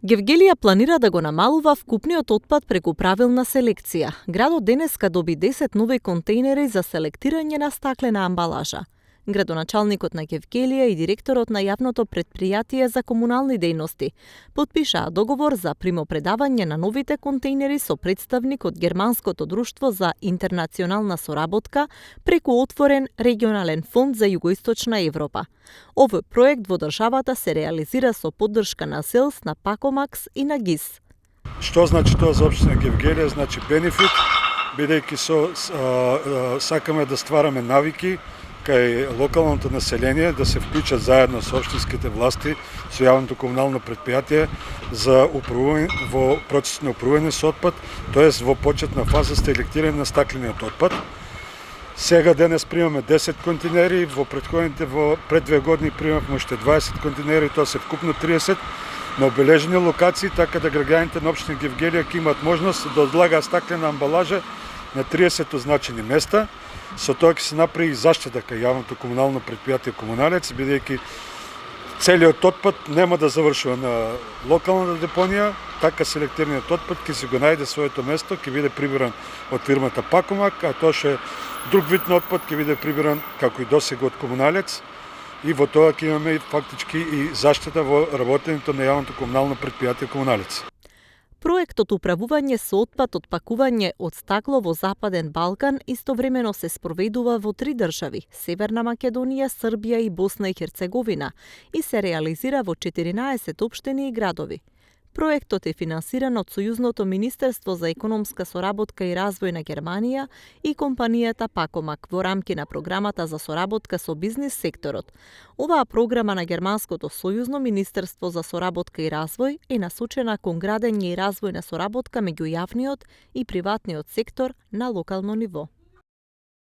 Гевгелија планира да го намалува вкупниот отпад преку правилна селекција. Градот денеска доби 10 нови контейнери за селектирање на стаклена амбалажа. Градоначалникот на Гевгелија и директорот на јавното претпријатие за комунални дејности потпишаа договор за примопредавање на новите контейнери со представник од Германското друштво за интернационална соработка преку отворен регионален фонд за Југоисточна Европа. Овој проект во државата се реализира со поддршка на СЕЛС, на Пакомакс и на ГИС. Што значи тоа за општина Гевгелија? Значи бенефит, бидејќи сакаме да ствараме навики кај локалното население да се вклучат заедно со општинските власти, со јавното комунално претпријатие за во процес на управување со отпад, тоест во почетна фаза селектирање на стаклениот отпад. Сега денес примаме 10 контейнери, пред 2 години примавме уште 20 контейнери, тоа се вкупно 30 на обележени локации, така да граѓаните на општина Гевгелија ќе имаат можност да одлагаат стаклена амбалажа на 30 означени места. Со тоа ќе се направи и заштита кај јавното комунално претпријатие Комуналец, бидејќи целиот отпад нема да завршува на локалната депонија, така селектираниот отпад ќе се го најде своето место, ќе биде прибиран од фирмата Пакомак, а тоа што е друг вид на отпад ќе биде прибиран како и досега од Комуналец, и во тоа ќе имаме фактички и заштита во работењето на јавното комунално претпријатие Комуналец. Проектот управување со отпад од пакување од стакло во Западен Балкан истовремено се спроведува во 3 држави – Северна Македонија, Србија и Босна и Херцеговина, и се реализира во 14 општини и градови. Проектот е финансиран од Сојузното министерство за економска соработка и развој на Германија и компанијата Пакомак во рамки на програмата за соработка со бизнис секторот. Оваа програма на Германското Сојузно министерство за соработка и развој е насочена кон градење и развој на соработка меѓу јавниот и приватниот сектор на локално ниво.